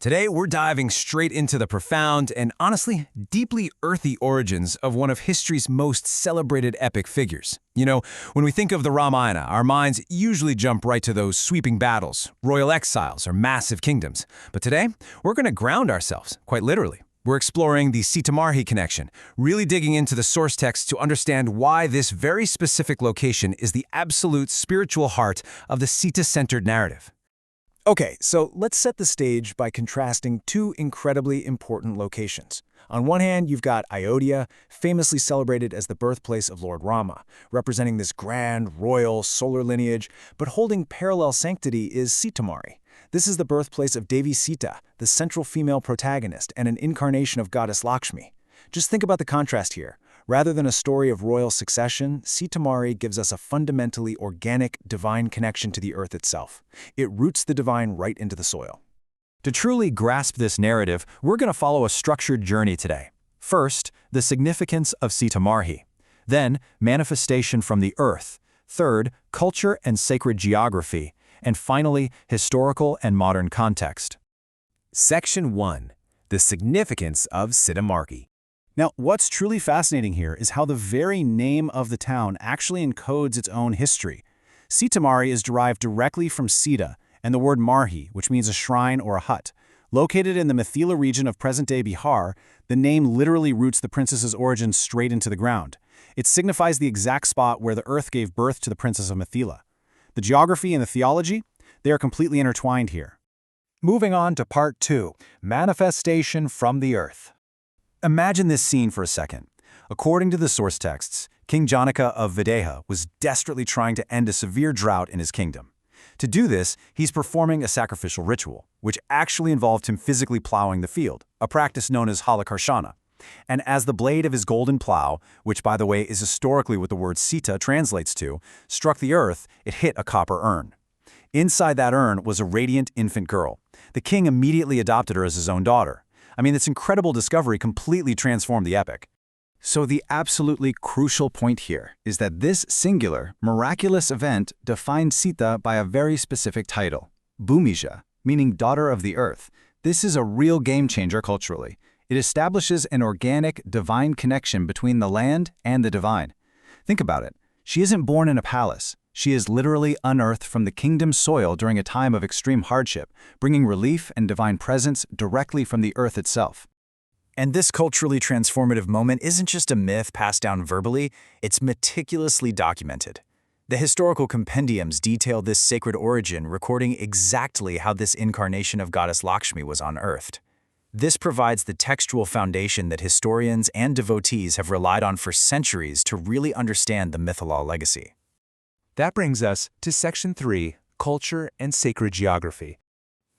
Today, we're diving straight into the profound and honestly, deeply earthy origins of one of history's most celebrated epic figures. When we think of the Ramayana, our minds usually jump right to those sweeping battles, royal exiles, or massive kingdoms. But today, we're going to ground ourselves, quite literally. We're exploring the Sitamarhi connection, really digging into the source text to understand why this very specific location is the absolute spiritual heart of the Sita-centered narrative. Okay, so let's set the stage by contrasting two incredibly important locations. On one hand, you've got Ayodhya, famously celebrated as the birthplace of Lord Rama, representing this grand, royal, solar lineage, but holding parallel sanctity is Sitamarhi. This is the birthplace of Devi Sita, the central female protagonist and an incarnation of goddess Lakshmi. Just think about the contrast here. Rather than a story of royal succession, Sitamarhi gives us a fundamentally organic, divine connection to the earth itself. It roots the divine right into the soil. To truly grasp this narrative, we're going to follow a structured journey today. First, the significance of Sitamarhi. Then, manifestation from the earth. Third, culture and sacred geography. And finally, historical and modern context. Section 1. The significance of Sitamarhi. Now, what's truly fascinating here is how the very name of the town actually encodes its own history. Sitamarhi is derived directly from Sita and the word Marhi, which means a shrine or a hut. Located in the Mithila region of present-day Bihar, the name literally roots the princess's origins straight into the ground. It signifies the exact spot where the earth gave birth to the princess of Mithila. The geography and the theology, they are completely intertwined here. Moving on to part 2, manifestation from the earth. Imagine this scene for a second. According to the source texts, King Janaka of Videha was desperately trying to end a severe drought in his kingdom. To do this, he's performing a sacrificial ritual, which actually involved him physically plowing the field, a practice known as holocarshana. And as the blade of his golden plow, which by the way is historically what the word Sita translates to, struck the earth, it hit a copper urn. Inside that urn was a radiant infant girl. The king immediately adopted her as his own daughter. This incredible discovery completely transformed the epic. So the absolutely crucial point here is that this singular, miraculous event defined Sita by a very specific title, Bhumija, meaning daughter of the earth. This is a real game changer culturally. It establishes an organic, divine connection between the land and the divine. Think about it. She isn't born in a palace. She is literally unearthed from the kingdom's soil during a time of extreme hardship, bringing relief and divine presence directly from the earth itself. And this culturally transformative moment isn't just a myth passed down verbally, it's meticulously documented. The historical compendiums detail this sacred origin, recording exactly how this incarnation of goddess Lakshmi was unearthed. This provides the textual foundation that historians and devotees have relied on for centuries to really understand the Mithila legacy. That brings us to Section 3, Culture and Sacred Geography.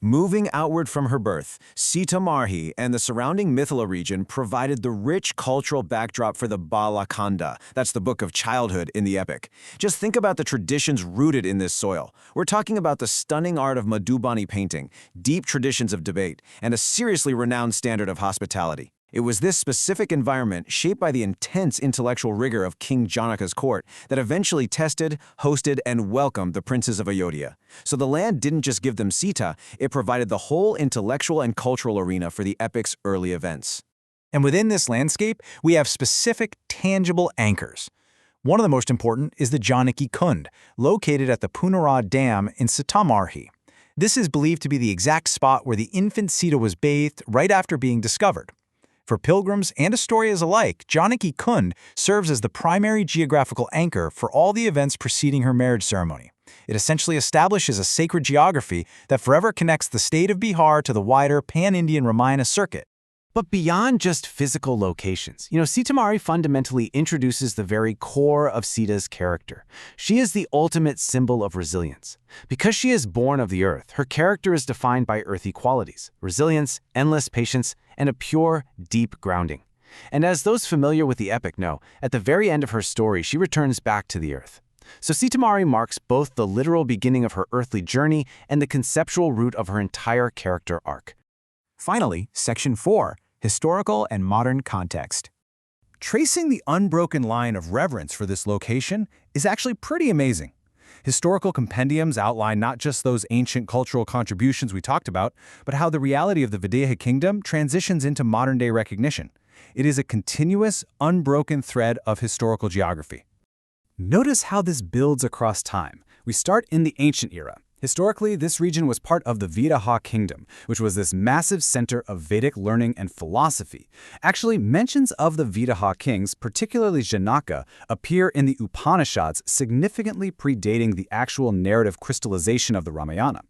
Moving outward from her birth, Sitamarhi and the surrounding Mithila region provided the rich cultural backdrop for the Balakanda, that's the book of childhood in the epic. Just think about the traditions rooted in this soil. We're talking about the stunning art of Madhubani painting, deep traditions of debate, and a seriously renowned standard of hospitality. It was this specific environment, shaped by the intense intellectual rigor of King Janaka's court, that eventually tested, hosted, and welcomed the princes of Ayodhya. So the land didn't just give them Sita, it provided the whole intellectual and cultural arena for the epic's early events. And within this landscape, we have specific, tangible anchors. One of the most important is the Janaki Kund, located at the Punara Dam in Sitamarhi. This is believed to be the exact spot where the infant Sita was bathed right after being discovered. For pilgrims and historians alike, Janaki Kund serves as the primary geographical anchor for all the events preceding her marriage ceremony. It essentially establishes a sacred geography that forever connects the state of Bihar to the wider pan-Indian Ramayana circuit. But beyond just physical locations, Sitamarhi fundamentally introduces the very core of Sita's character. She is the ultimate symbol of resilience. Because she is born of the earth, her character is defined by earthy qualities, resilience, endless patience, and a pure, deep grounding. And as those familiar with the epic know, at the very end of her story, she returns back to the earth. So Sitamarhi marks both the literal beginning of her earthly journey and the conceptual root of her entire character arc. Finally, Section 4, Historical and Modern Context. Tracing the unbroken line of reverence for this location is actually pretty amazing. Historical compendiums outline not just those ancient cultural contributions we talked about, but how the reality of the Videha kingdom transitions into modern-day recognition. It is a continuous, unbroken thread of historical geography. Notice how this builds across time. We start in the ancient era. Historically, this region was part of the Videha kingdom, which was this massive center of Vedic learning and philosophy. Actually, mentions of the Videha kings, particularly Janaka, appear in the Upanishads, significantly predating the actual narrative crystallization of the Ramayana.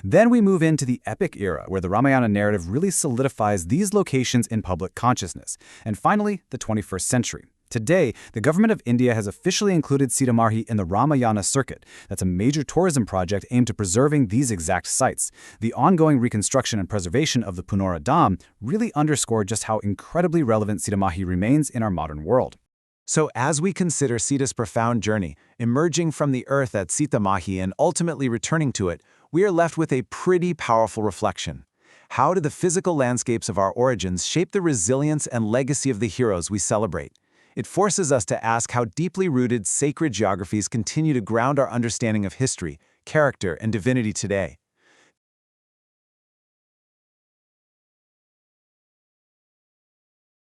Then we move into the epic era, where the Ramayana narrative really solidifies these locations in public consciousness. And finally, the 21st century. Today, the government of India has officially included Sitamarhi in the Ramayana circuit. That's a major tourism project aimed at preserving these exact sites. The ongoing reconstruction and preservation of the Punora Dam really underscore just how incredibly relevant Sitamarhi remains in our modern world. So as we consider Sita's profound journey, emerging from the earth at Sitamarhi and ultimately returning to it, we are left with a pretty powerful reflection. How do the physical landscapes of our origins shape the resilience and legacy of the heroes we celebrate? It forces us to ask how deeply rooted sacred geographies continue to ground our understanding of history, character, and divinity today.